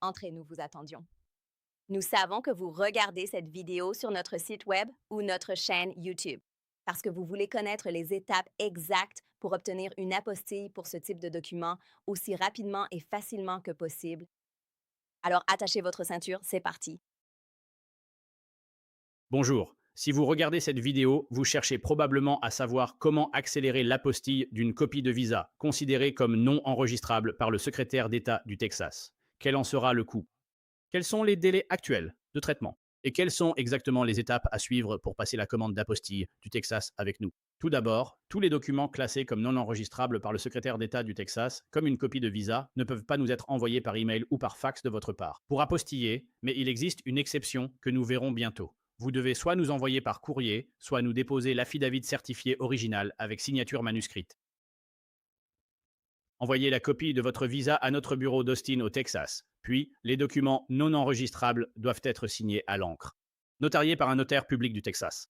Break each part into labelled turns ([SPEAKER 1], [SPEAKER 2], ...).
[SPEAKER 1] entrez, nous vous attendions. Nous savons que vous regardez cette vidéo sur notre site web ou notre chaîne YouTube parce que vous voulez connaître les étapes exactes pour obtenir une apostille pour ce type de document aussi rapidement et facilement que possible. Alors attachez votre ceinture, c'est parti.
[SPEAKER 2] Bonjour. Si vous regardez cette vidéo, vous cherchez probablement à savoir comment accélérer l'apostille d'une copie de visa, considérée comme non enregistrable par le secrétaire d'État du Texas. Quel en sera le coût? Quels sont les délais actuels de traitement? Et quelles sont exactement les étapes à suivre pour passer la commande d'apostille du Texas avec nous? Tout d'abord, tous les documents classés comme non enregistrables par le secrétaire d'État du Texas, comme une copie de visa, ne peuvent pas nous être envoyés par email ou par fax de votre part. Pour apostiller, mais il existe une exception que nous verrons bientôt. Vous devez soit nous envoyer par courrier, soit nous déposer l'affidavit certifié original avec signature manuscrite. Envoyez la copie de votre visa à notre bureau d'Austin au Texas. Puis, les documents non enregistrables doivent être signés à l'encre. Notariés par un notaire public du Texas.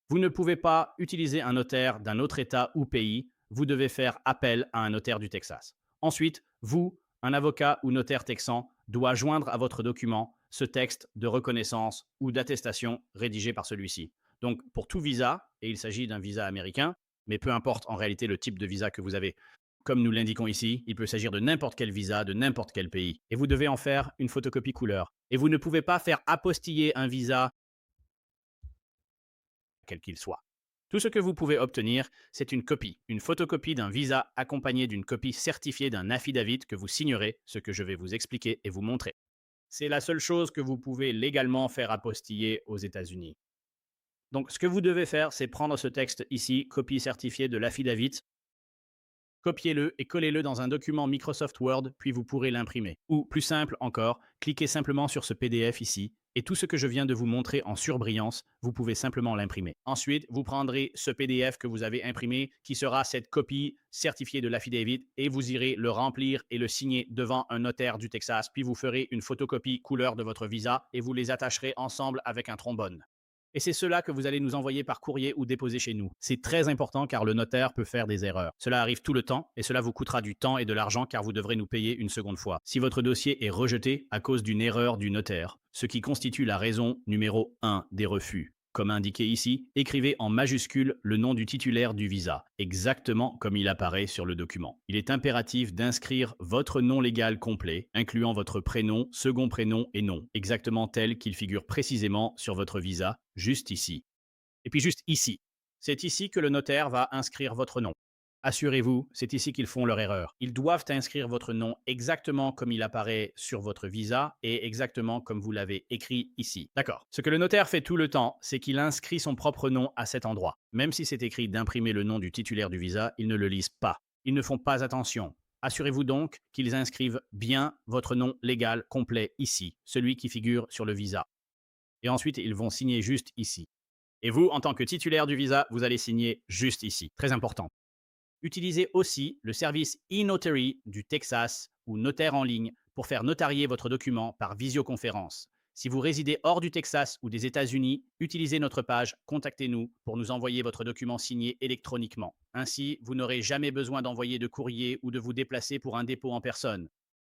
[SPEAKER 2] Vous ne pouvez pas utiliser un notaire d'un autre État ou pays. Vous devez faire appel à un notaire du Texas. Ensuite, vous, un avocat ou notaire texan, doit joindre à votre document ce texte de reconnaissance ou d'attestation rédigé par celui-ci. Donc, pour tout visa, et il s'agit d'un visa américain, mais peu importe en réalité le type de visa que vous avez, comme nous l'indiquons ici, il peut s'agir de n'importe quel visa de n'importe quel pays. Et vous devez en faire une photocopie couleur. Et vous ne pouvez pas faire apostiller un visa quel qu'il soit. Tout ce que vous pouvez obtenir, c'est une copie, une photocopie d'un visa accompagnée d'une copie certifiée d'un affidavit que vous signerez, ce que je vais vous expliquer et vous montrer. C'est la seule chose que vous pouvez légalement faire apostiller aux États-Unis. Donc, ce que vous devez faire, c'est prendre ce texte ici, copie certifiée de l'affidavit, copiez-le et collez-le dans un document Microsoft Word, puis vous pourrez l'imprimer. Ou, plus simple encore, cliquez simplement sur ce PDF ici, et tout ce que je viens de vous montrer en surbrillance, vous pouvez simplement l'imprimer. Ensuite, vous prendrez ce PDF que vous avez imprimé, qui sera cette copie certifiée de l'affidavit, et vous irez le remplir et le signer devant un notaire du Texas, puis vous ferez une photocopie couleur de votre visa, et vous les attacherez ensemble avec un trombone. Et c'est cela que vous allez nous envoyer par courrier ou déposer chez nous. C'est très important car le notaire peut faire des erreurs. Cela arrive tout le temps et cela vous coûtera du temps et de l'argent car vous devrez nous payer une seconde fois. Si votre dossier est rejeté à cause d'une erreur du notaire, ce qui constitue la raison numéro 1 des refus. Comme indiqué ici, écrivez en majuscule le nom du titulaire du visa, exactement comme il apparaît sur le document. Il est impératif d'inscrire votre nom légal complet, incluant votre prénom, second prénom et nom, exactement tel qu'il figure précisément sur votre visa, juste ici. Et puis juste ici. C'est ici que le notaire va inscrire votre nom. Assurez-vous, c'est ici qu'ils font leur erreur. Ils doivent inscrire votre nom exactement comme il apparaît sur votre visa et exactement comme vous l'avez écrit ici. D'accord. Ce que le notaire fait tout le temps, c'est qu'il inscrit son propre nom à cet endroit. Même si c'est écrit d'imprimer le nom du titulaire du visa, ils ne le lisent pas. Ils ne font pas attention. Assurez-vous donc qu'ils inscrivent bien votre nom légal complet ici, celui qui figure sur le visa. Et ensuite, ils vont signer juste ici. Et vous, en tant que titulaire du visa, vous allez signer juste ici. Très important. Utilisez aussi le service e-notary du Texas ou notaire en ligne pour faire notarier votre document par visioconférence. Si vous résidez hors du Texas ou des États-Unis, utilisez notre page Contactez-nous pour nous envoyer votre document signé électroniquement. Ainsi, vous n'aurez jamais besoin d'envoyer de courrier ou de vous déplacer pour un dépôt en personne.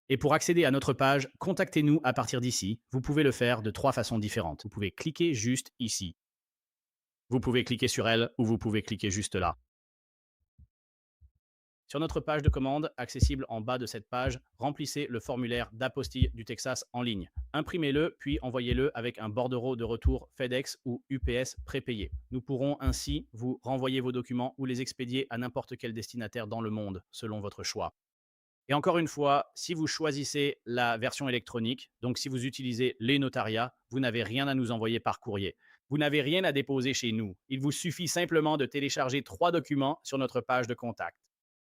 [SPEAKER 2] Et pour accéder à notre page Contactez-nous à partir d'ici, vous pouvez le faire de 3 façons différentes. Vous pouvez cliquer juste ici. Vous pouvez cliquer sur elle ou vous pouvez cliquer juste là. Sur notre page de commande, accessible en bas de cette page, remplissez le formulaire d'apostille du Texas en ligne. Imprimez-le, puis envoyez-le avec un bordereau de retour FedEx ou UPS prépayé. Nous pourrons ainsi vous renvoyer vos documents ou les expédier à n'importe quel destinataire dans le monde, selon votre choix. Et encore une fois, si vous choisissez la version électronique, donc si vous utilisez les notariats, vous n'avez rien à nous envoyer par courrier. Vous n'avez rien à déposer chez nous. Il vous suffit simplement de télécharger 3 documents sur notre page de contact.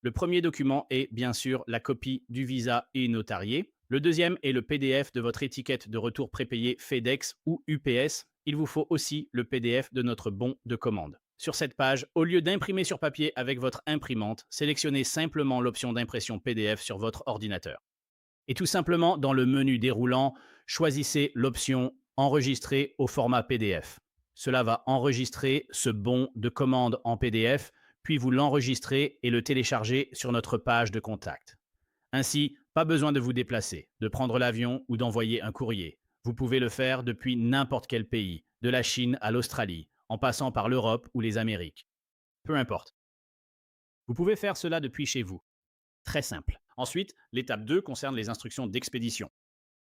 [SPEAKER 2] Le premier document est bien sûr la copie du visa et notarié. Le deuxième est le PDF de votre étiquette de retour prépayé FedEx ou UPS. Il vous faut aussi le PDF de notre bon de commande. Sur cette page, au lieu d'imprimer sur papier avec votre imprimante, sélectionnez simplement l'option d'impression PDF sur votre ordinateur. Et tout simplement, dans le menu déroulant, choisissez l'option Enregistrer au format PDF. Cela va enregistrer ce bon de commande en PDF, puis vous l'enregistrez et le téléchargez sur notre page de contact. Ainsi, Pas besoin de vous déplacer, de prendre l'avion ou d'envoyer un courrier. Vous pouvez le faire depuis n'importe quel pays, de la Chine à l'Australie, en passant par l'Europe ou les Amériques. Peu importe. Vous pouvez faire cela depuis chez vous. Très simple. Ensuite, l'étape 2 concerne les instructions d'expédition.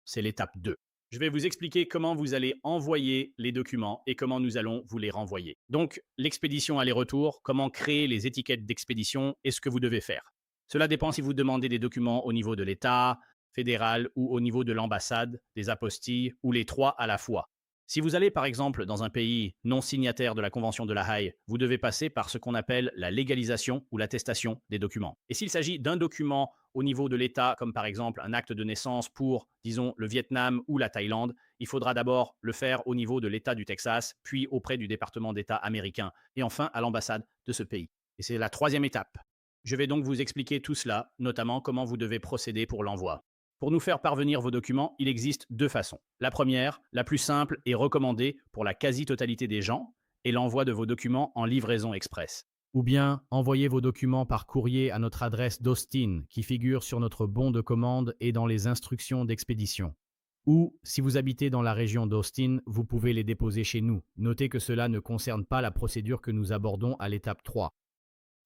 [SPEAKER 2] C'est l'étape 2. Je vais vous expliquer comment vous allez envoyer les documents et comment nous allons vous les renvoyer. Donc, l'expédition aller-retour, comment créer les étiquettes d'expédition et ce que vous devez faire. Cela dépend si vous demandez des documents au niveau de l'État, fédéral ou au niveau de l'ambassade, des apostilles ou les trois à la fois. Si vous allez par exemple dans un pays non signataire de la Convention de La Haye, vous devez passer par ce qu'on appelle la légalisation ou l'attestation des documents. Et s'il s'agit d'un document au niveau de l'État, comme par exemple un acte de naissance pour, disons, le Vietnam ou la Thaïlande, il faudra d'abord le faire au niveau de l'État du Texas, puis auprès du département d'État américain, et enfin à l'ambassade de ce pays. Et c'est la troisième étape. Je vais donc vous expliquer tout cela, notamment comment vous devez procéder pour l'envoi. Pour nous faire parvenir vos documents, il existe deux façons. La première, la plus simple et recommandée pour la quasi-totalité des gens, est l'envoi de vos documents en livraison express. Ou bien envoyez vos documents par courrier à notre adresse d'Austin qui figure sur notre bon de commande et dans les instructions d'expédition. Ou, si vous habitez dans la région d'Austin, vous pouvez les déposer chez nous. Notez que cela ne concerne pas la procédure que nous abordons à l'étape 3.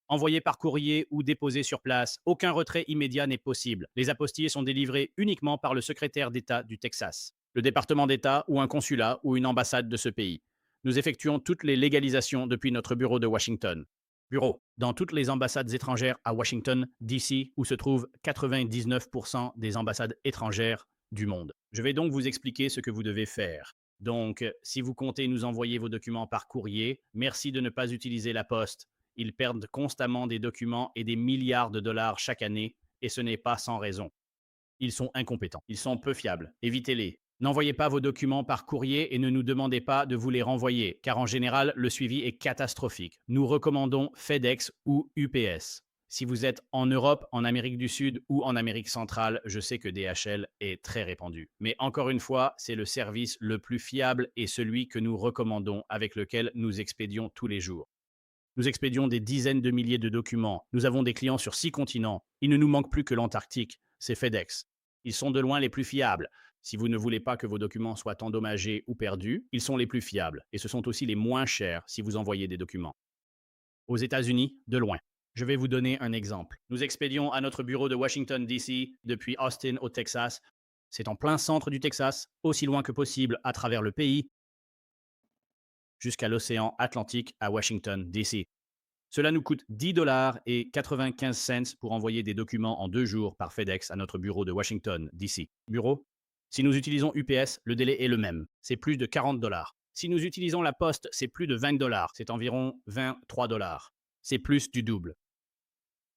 [SPEAKER 2] Envoyé par courrier ou déposé sur place, aucun retrait immédiat n'est possible. Les apostilles sont délivrées uniquement par le secrétaire d'État du Texas, le département d'État ou un consulat ou une ambassade de ce pays. Nous effectuons toutes les légalisations depuis notre bureau de Washington. Bureau dans toutes les ambassades étrangères à Washington, D.C., où se trouvent 99% des ambassades étrangères du monde. Je vais donc vous expliquer ce que vous devez faire. Donc, si vous comptez nous envoyer vos documents par courrier, merci de ne pas utiliser la poste. Ils perdent constamment des documents et des milliards de dollars chaque année, et ce n'est pas sans raison. Ils sont incompétents, ils sont peu fiables, évitez-les. N'envoyez pas vos documents par courrier et ne nous demandez pas de vous les renvoyer, car en général, le suivi est catastrophique. Nous recommandons FedEx ou UPS. Si vous êtes en Europe, en Amérique du Sud ou en Amérique centrale, je sais que DHL est très répandu. Mais encore une fois, c'est le service le plus fiable et celui que nous recommandons, avec lequel nous expédions tous les jours. Nous expédions des dizaines de milliers de documents. Nous avons des clients sur 6 continents. Il ne nous manque plus que l'Antarctique. C'est FedEx. Ils sont de loin les plus fiables. Si vous ne voulez pas que vos documents soient endommagés ou perdus, ils sont les plus fiables. Et ce sont aussi les moins chers si vous envoyez des documents. Aux États-Unis, de loin. Je vais vous donner un exemple. Nous expédions à notre bureau de Washington, D.C. depuis Austin au Texas. C'est en plein centre du Texas, aussi loin que possible à travers le pays, jusqu'à l'océan Atlantique à Washington, D.C. Cela nous coûte 10 dollars et 95 cents pour envoyer des documents en 2 jours par FedEx à notre bureau de Washington, D.C. Bureau? Si nous utilisons UPS, le délai est le même. C'est plus de 40 dollars. Si nous utilisons la poste, c'est plus de 20 dollars. C'est environ 23 dollars. C'est plus du double.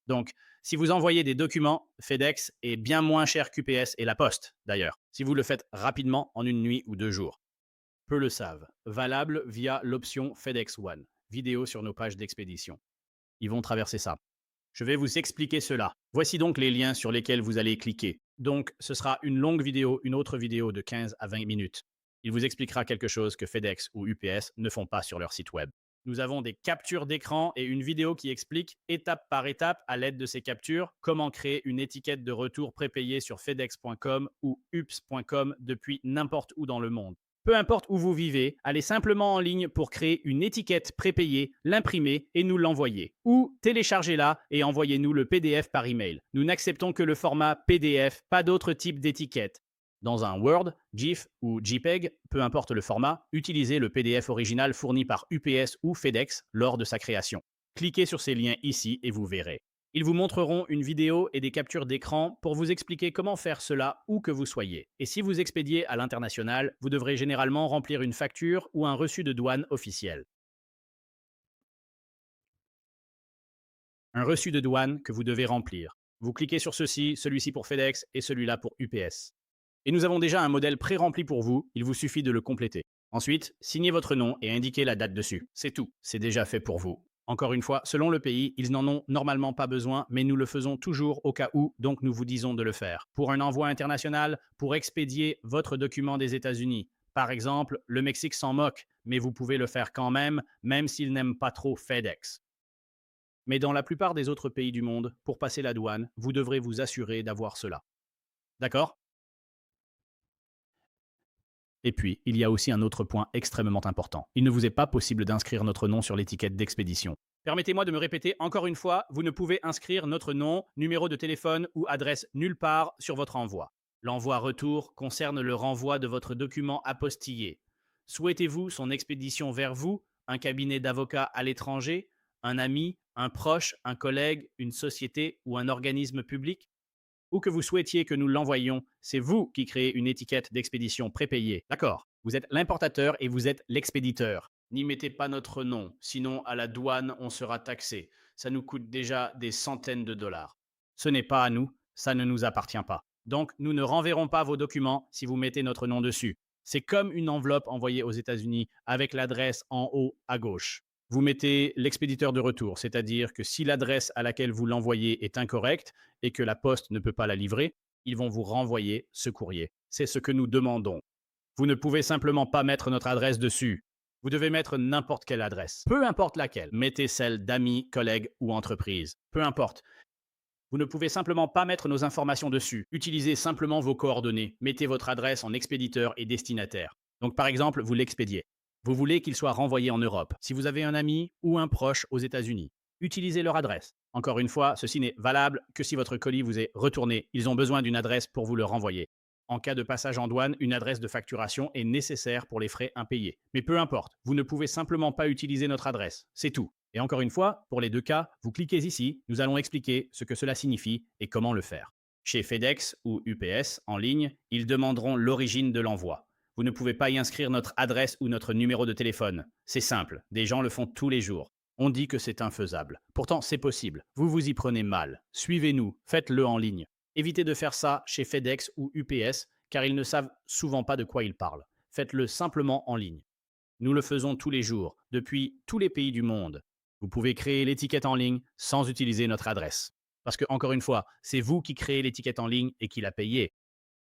[SPEAKER 2] Donc, si vous envoyez des documents, FedEx est bien moins cher qu'UPS et la poste, d'ailleurs, si vous le faites rapidement en une nuit ou 2 jours. Peu le savent. Valable via l'option FedEx One. Vidéo sur nos pages d'expédition. Ils vont traverser ça. Je vais vous expliquer cela. Voici donc les liens sur lesquels vous allez cliquer. Donc, ce sera une longue vidéo, une autre vidéo de 15 à 20 minutes. Il vous expliquera quelque chose que FedEx ou UPS ne font pas sur leur site web. Nous avons des captures d'écran et une vidéo qui explique étape par étape, à l'aide de ces captures, comment créer une étiquette de retour prépayée sur fedex.com ou ups.com depuis n'importe où dans le monde. Peu importe où vous vivez, allez simplement en ligne pour créer une étiquette prépayée, l'imprimer et nous l'envoyer. Ou téléchargez-la et envoyez-nous le PDF par email. Nous n'acceptons que le format PDF, pas d'autre type d'étiquette. Dans un Word, GIF ou JPEG, peu importe le format, utilisez le PDF original fourni par UPS ou FedEx lors de sa création. Cliquez sur ces liens ici et vous verrez. Ils vous montreront une vidéo et des captures d'écran pour vous expliquer comment faire cela où que vous soyez. Et si vous expédiez à l'international, vous devrez généralement remplir une facture ou un reçu de douane officiel. Un reçu de douane que vous devez remplir. Vous cliquez sur ceci, celui-ci pour FedEx et celui-là pour UPS. Et nous avons déjà un modèle pré-rempli pour vous, il vous suffit de le compléter. Ensuite, signez votre nom et indiquez la date dessus. C'est tout, c'est déjà fait pour vous. Encore une fois, selon le pays, ils n'en ont normalement pas besoin, mais nous le faisons toujours au cas où, donc nous vous disons de le faire. Pour un envoi international, pour expédier votre document des États-Unis. Par exemple, le Mexique s'en moque, mais vous pouvez le faire quand même s'ils n'aiment pas trop FedEx. Mais dans la plupart des autres pays du monde, pour passer la douane, vous devrez vous assurer d'avoir cela. D'accord? Et puis, il y a aussi un autre point extrêmement important. Il ne vous est pas possible d'inscrire notre nom sur l'étiquette d'expédition. Permettez-moi de me répéter encore une fois, vous ne pouvez inscrire notre nom, numéro de téléphone ou adresse nulle part sur votre envoi. L'envoi retour concerne le renvoi de votre document apostillé. Souhaitez-vous son expédition vers vous, un cabinet d'avocats à l'étranger, un ami, un proche, un collègue, une société ou un organisme public? Où que vous souhaitiez que nous l'envoyions, c'est vous qui créez une étiquette d'expédition prépayée. D'accord? Vous êtes l'importateur et vous êtes l'expéditeur. N'y mettez pas notre nom, sinon à la douane on sera taxé. Ça nous coûte déjà des centaines de dollars. Ce n'est pas à nous, ça ne nous appartient pas. Donc nous ne renverrons pas vos documents si vous mettez notre nom dessus. C'est comme une enveloppe envoyée aux États-Unis avec l'adresse en haut à gauche. Vous mettez l'expéditeur de retour, c'est-à-dire que si l'adresse à laquelle vous l'envoyez est incorrecte, et que la poste ne peut pas la livrer, ils vont vous renvoyer ce courrier. C'est ce que nous demandons. Vous ne pouvez simplement pas mettre notre adresse dessus. Vous devez mettre n'importe quelle adresse, peu importe laquelle. Mettez celle d'amis, collègues ou entreprises, peu importe. Vous ne pouvez simplement pas mettre nos informations dessus. Utilisez simplement vos coordonnées. Mettez votre adresse en expéditeur et destinataire. Donc par exemple, vous l'expédiez. Vous voulez qu'il soit renvoyé en Europe. Si vous avez un ami ou un proche aux États-Unis, utilisez leur adresse. Encore une fois, ceci n'est valable que si votre colis vous est retourné. Ils ont besoin d'une adresse pour vous le renvoyer. En cas de passage en douane, une adresse de facturation est nécessaire pour les frais impayés. Mais peu importe, vous ne pouvez simplement pas utiliser notre adresse. C'est tout. Et encore une fois, pour les deux cas, vous cliquez ici, nous allons expliquer ce que cela signifie et comment le faire. Chez FedEx ou UPS en ligne, ils demanderont l'origine de l'envoi. Vous ne pouvez pas y inscrire notre adresse ou notre numéro de téléphone. C'est simple, des gens le font tous les jours. On dit que c'est infaisable. Pourtant, c'est possible. Vous vous y prenez mal. Suivez-nous, faites-le en ligne. Évitez de faire ça chez FedEx ou UPS, car ils ne savent souvent pas de quoi ils parlent. Faites-le simplement en ligne. Nous le faisons tous les jours, depuis tous les pays du monde. Vous pouvez créer l'étiquette en ligne sans utiliser notre adresse. Parce que, encore une fois, c'est vous qui créez l'étiquette en ligne et qui la payez,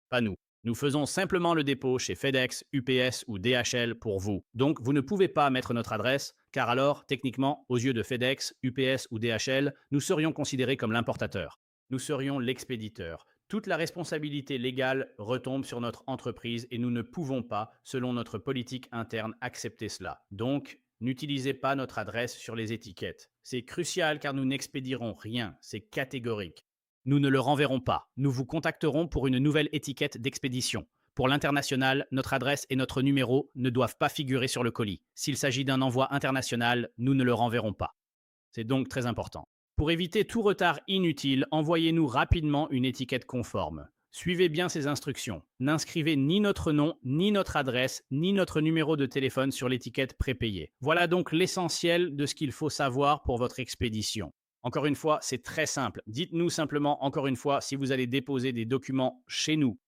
[SPEAKER 2] pas nous. Nous faisons simplement le dépôt chez FedEx, UPS ou DHL pour vous. Donc, vous ne pouvez pas mettre notre adresse, car alors, techniquement, aux yeux de FedEx, UPS ou DHL, nous serions considérés comme l'importateur. Nous serions l'expéditeur. Toute la responsabilité légale retombe sur notre entreprise et nous ne pouvons pas, selon notre politique interne, accepter cela. Donc, n'utilisez pas notre adresse sur les étiquettes. C'est crucial car nous n'expédierons rien, c'est catégorique. Nous ne le renverrons pas. Nous vous contacterons pour une nouvelle étiquette d'expédition. Pour l'international, notre adresse et notre numéro ne doivent pas figurer sur le colis. S'il s'agit d'un envoi international, nous ne le renverrons pas. C'est donc très important. Pour éviter tout retard inutile, envoyez-nous rapidement une étiquette conforme. Suivez bien ces instructions. N'inscrivez ni notre nom, ni notre adresse, ni notre numéro de téléphone sur l'étiquette prépayée. Voilà donc l'essentiel de ce qu'il faut savoir pour votre expédition. Encore une fois, c'est très simple. Dites-nous simplement encore une fois si vous allez déposer des documents chez nous.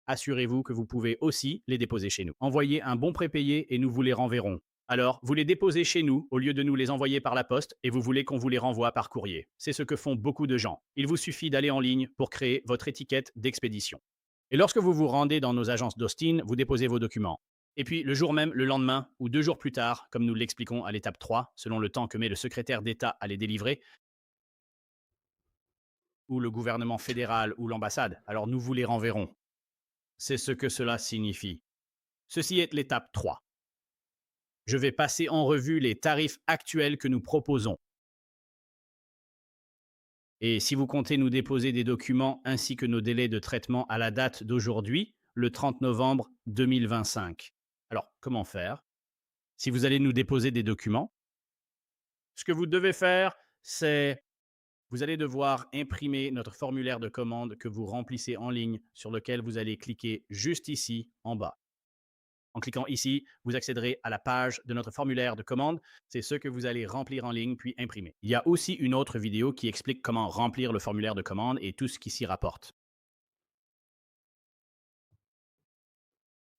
[SPEAKER 2] Assurez-vous que vous pouvez aussi les déposer chez nous. Envoyez un bon prépayé et nous vous les renverrons. Alors, vous les déposez chez nous au lieu de nous les envoyer par la poste et vous voulez qu'on vous les renvoie par courrier. C'est ce que font beaucoup de gens. Il vous suffit d'aller en ligne pour créer votre étiquette d'expédition. Et lorsque vous vous rendez dans nos agences d'Austin, vous déposez vos documents. Et puis, le jour même, le lendemain ou 2 jours plus tard, comme nous l'expliquons à l'étape 3, selon le temps que met le secrétaire d'État à les délivrer, ou le gouvernement fédéral ou l'ambassade, alors nous vous les renverrons. C'est ce que cela signifie. Ceci est l'étape 3. Je vais passer en revue les tarifs actuels que nous proposons. Et si vous comptez nous déposer des documents ainsi que nos délais de traitement à la date d'aujourd'hui, le 30 novembre 2025. Alors, comment faire? Si vous allez nous déposer des documents, ce que vous devez faire, c'est vous allez devoir imprimer notre formulaire de commande que vous remplissez en ligne sur lequel vous allez cliquer juste ici en bas. En cliquant ici, vous accéderez à la page de notre formulaire de commande. C'est ce que vous allez remplir en ligne puis imprimer. Il y a aussi une autre vidéo qui explique comment remplir le formulaire de commande et tout ce qui s'y rapporte.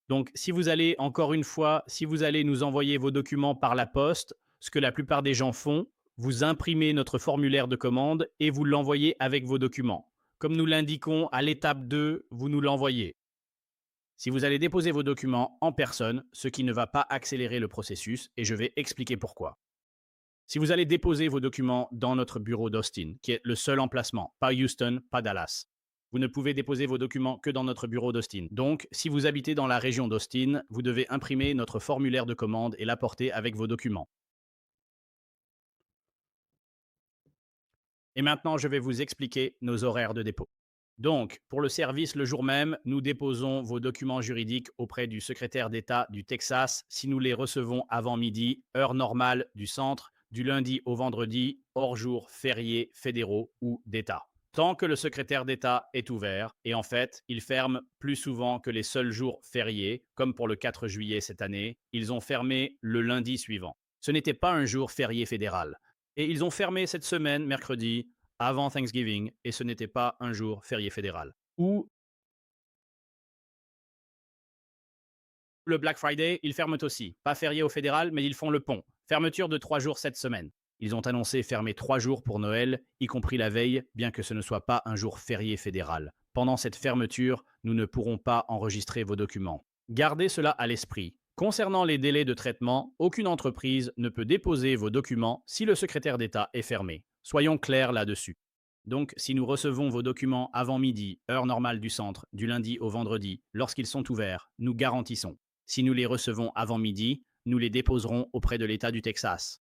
[SPEAKER 2] Donc, si vous allez, encore une fois, si vous allez nous envoyer vos documents par la poste, ce que la plupart des gens font, vous imprimez notre formulaire de commande et vous l'envoyez avec vos documents. Comme nous l'indiquons à l'étape 2, vous nous l'envoyez. Si vous allez déposer vos documents en personne, ce qui ne va pas accélérer le processus, et je vais expliquer pourquoi. Si vous allez déposer vos documents dans notre bureau d'Austin, qui est le seul emplacement, pas Houston, pas Dallas, vous ne pouvez déposer vos documents que dans notre bureau d'Austin. Donc, si vous habitez dans la région d'Austin, vous devez imprimer notre formulaire de commande et l'apporter avec vos documents. Et maintenant, je vais vous expliquer nos horaires de dépôt. Donc, pour le service le jour même, nous déposons vos documents juridiques auprès du secrétaire d'État du Texas si nous les recevons avant midi, heure normale du centre, du lundi au vendredi, hors jours fériés fédéraux ou d'État. Tant que le secrétaire d'État est ouvert, et en fait, il ferme plus souvent que les seuls jours fériés, comme pour le 4 juillet cette année, ils ont fermé le lundi suivant. Ce n'était pas un jour férié fédéral. Et ils ont fermé cette semaine, mercredi, avant Thanksgiving, et ce n'était pas un jour férié fédéral. Ou le Black Friday, ils ferment aussi. Pas férié au fédéral, mais ils font le pont. Fermeture de 3 jours cette semaine. Ils ont annoncé fermer 3 jours pour Noël, y compris la veille, bien que ce ne soit pas un jour férié fédéral. Pendant cette fermeture, nous ne pourrons pas enregistrer vos documents. Gardez cela à l'esprit. Concernant les délais de traitement, aucune entreprise ne peut déposer vos documents si le secrétaire d'État est fermé. Soyons clairs là-dessus. Donc, si nous recevons vos documents avant midi, heure normale du centre, du lundi au vendredi, lorsqu'ils sont ouverts, nous garantissons. Si nous les recevons avant midi, nous les déposerons auprès de l'État du Texas.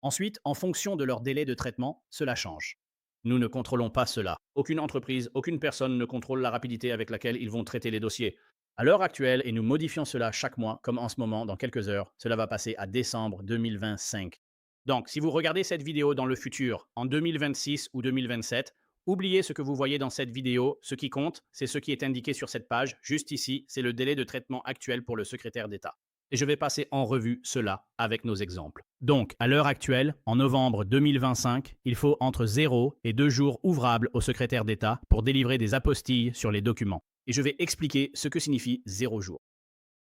[SPEAKER 2] Ensuite, en fonction de leur délai de traitement, cela change. Nous ne contrôlons pas cela. Aucune entreprise, aucune personne ne contrôle la rapidité avec laquelle ils vont traiter les dossiers. À l'heure actuelle, et nous modifions cela chaque mois, comme en ce moment, dans quelques heures, cela va passer à décembre 2025. Donc, si vous regardez cette vidéo dans le futur, en 2026 ou 2027, oubliez ce que vous voyez dans cette vidéo. Ce qui compte, c'est ce qui est indiqué sur cette page, juste ici, c'est le délai de traitement actuel pour le secrétaire d'État. Et je vais passer en revue cela avec nos exemples. Donc, à l'heure actuelle, en novembre 2025, il faut entre 0 et 2 jours ouvrables au secrétaire d'État pour délivrer des apostilles sur les documents. Et je vais expliquer ce que signifie 0 jours.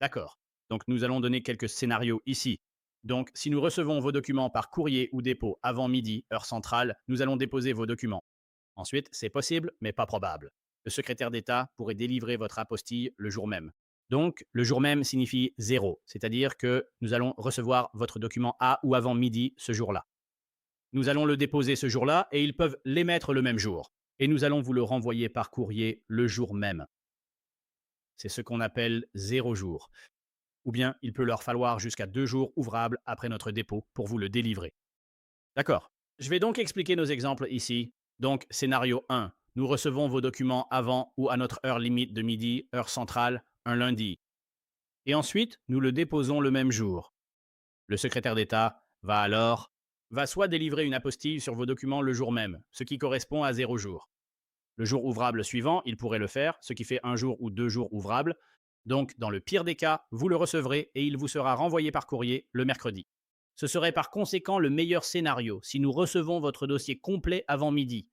[SPEAKER 2] D'accord. Donc, nous allons donner quelques scénarios ici. Donc, si nous recevons vos documents par courrier ou dépôt avant midi, heure centrale, nous allons déposer vos documents. Ensuite, c'est possible, mais pas probable. Le secrétaire d'État pourrait délivrer votre apostille le jour même. Donc, le jour même signifie 0, c'est-à-dire que nous allons recevoir votre document à ou avant midi ce jour-là. Nous allons le déposer ce jour-là et ils peuvent l'émettre le même jour. Et nous allons vous le renvoyer par courrier le jour même. C'est ce qu'on appelle 0 jour. Ou bien il peut leur falloir jusqu'à 2 jours ouvrables après notre dépôt pour vous le délivrer. D'accord. Je vais donc expliquer nos exemples ici. Donc, scénario 1. Nous recevons vos documents avant ou à notre heure limite de midi, heure centrale, un lundi. Et ensuite, nous le déposons le même jour. Le secrétaire d'État va soit délivrer une apostille sur vos documents le jour même, ce qui correspond à 0 jour. Le jour ouvrable suivant, il pourrait le faire, ce qui fait 1 jour ou 2 jours ouvrables. Donc, dans le pire des cas, vous le recevrez et il vous sera renvoyé par courrier le mercredi. Ce serait par conséquent le meilleur scénario si nous recevons votre dossier complet avant midi.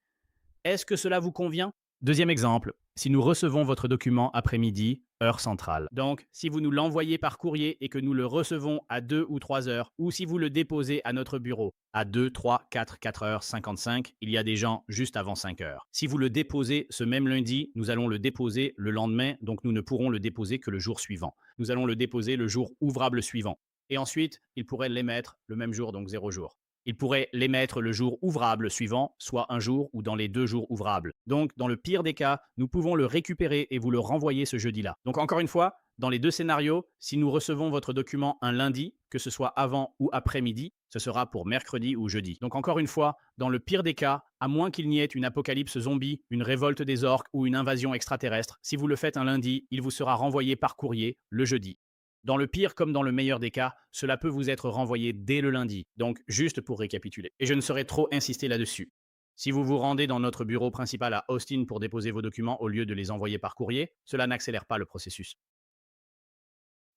[SPEAKER 2] Est-ce que cela vous convient? Deuxième exemple, si nous recevons votre document après-midi, heure centrale. Donc, si vous nous l'envoyez par courrier et que nous le recevons à 2 ou 3 heures, ou si vous le déposez à notre bureau à 2, 3, 4 heures 55, il y a des gens juste avant 5 heures. Si vous le déposez ce même lundi, nous allons le déposer le lendemain, donc nous ne pourrons le déposer que le jour suivant. Nous allons le déposer le jour ouvrable suivant. Et ensuite, il pourrait l'émettre le même jour, donc 0 jour. Il pourrait l'émettre le jour ouvrable suivant, soit un jour ou dans les 2 jours ouvrables. Donc, dans le pire des cas, nous pouvons le récupérer et vous le renvoyer ce jeudi-là. Donc, encore une fois, dans les deux scénarios, si nous recevons votre document un lundi, que ce soit avant ou après-midi, ce sera pour mercredi ou jeudi. Donc, encore une fois, dans le pire des cas, à moins qu'il n'y ait une apocalypse zombie, une révolte des orques ou une invasion extraterrestre, si vous le faites un lundi, il vous sera renvoyé par courrier le jeudi. Dans le pire comme dans le meilleur des cas, cela peut vous être renvoyé dès le lundi. Donc, juste pour récapituler. Et je ne saurais trop insister là-dessus. Si vous vous rendez dans notre bureau principal à Austin pour déposer vos documents au lieu de les envoyer par courrier, cela n'accélère pas le processus.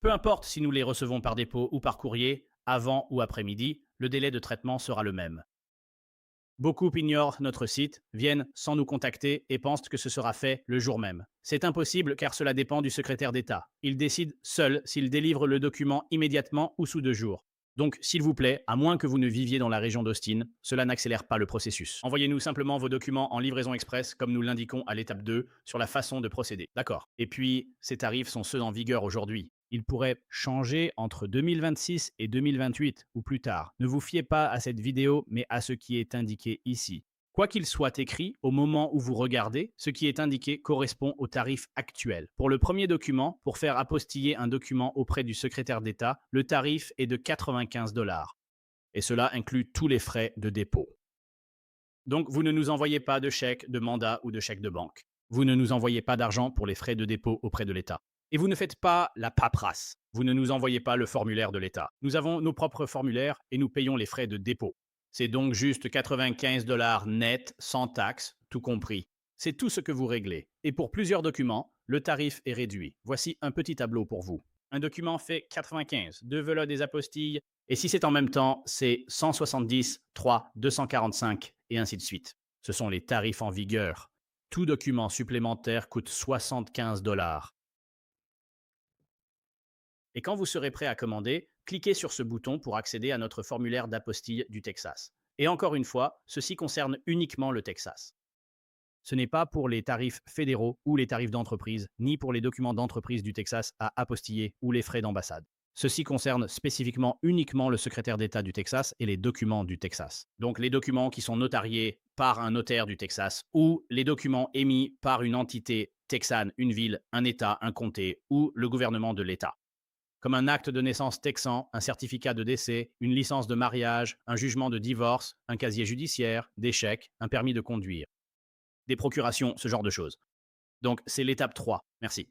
[SPEAKER 2] Peu importe si nous les recevons par dépôt ou par courrier, avant ou après-midi, le délai de traitement sera le même. Beaucoup ignorent notre site, viennent sans nous contacter et pensent que ce sera fait le jour même. C'est impossible car cela dépend du secrétaire d'État. Il décide seul s'il délivre le document immédiatement ou sous 2 jours. Donc, s'il vous plaît, à moins que vous ne viviez dans la région d'Austin, cela n'accélère pas le processus. Envoyez-nous simplement vos documents en livraison express comme nous l'indiquons à l'étape 2 sur la façon de procéder. D'accord. Et puis, ces tarifs sont ceux en vigueur aujourd'hui. Il pourrait changer entre 2026 et 2028 ou plus tard. Ne vous fiez pas à cette vidéo, mais à ce qui est indiqué ici. Quoi qu'il soit écrit, au moment où vous regardez, ce qui est indiqué correspond au tarif actuel. Pour le premier document, pour faire apostiller un document auprès du secrétaire d'État, le tarif est de 95 dollars. Et cela inclut tous les frais de dépôt. Donc, vous ne nous envoyez pas de chèque, de mandat ou de chèque de banque. Vous ne nous envoyez pas d'argent pour les frais de dépôt auprès de l'État. Et vous ne faites pas la paperasse. Vous ne nous envoyez pas le formulaire de l'État. Nous avons nos propres formulaires et nous payons les frais de dépôt. C'est donc juste 95 dollars net, sans taxes, tout compris. C'est tout ce que vous réglez. Et pour plusieurs documents, le tarif est réduit. Voici un petit tableau pour vous. Un document fait 95, deux velots des apostilles, et si c'est en même temps, c'est 170, 3, 245, et ainsi de suite. Ce sont les tarifs en vigueur. Tout document supplémentaire coûte 75 dollars. Et quand vous serez prêt à commander, cliquez sur ce bouton pour accéder à notre formulaire d'apostille du Texas. Et encore une fois, ceci concerne uniquement le Texas. Ce n'est pas pour les tarifs fédéraux ou les tarifs d'entreprise, ni pour les documents d'entreprise du Texas à apostiller ou les frais d'ambassade. Ceci concerne spécifiquement uniquement le secrétaire d'État du Texas et les documents du Texas. Donc les documents qui sont notariés par un notaire du Texas ou les documents émis par une entité texane, une ville, un État, un comté ou le gouvernement de l'État. Comme un acte de naissance texan, un certificat de décès, une licence de mariage, un jugement de divorce, un casier judiciaire, des chèques, un permis de conduire, des procurations, ce genre de choses. Donc c'est l'étape 3. Merci.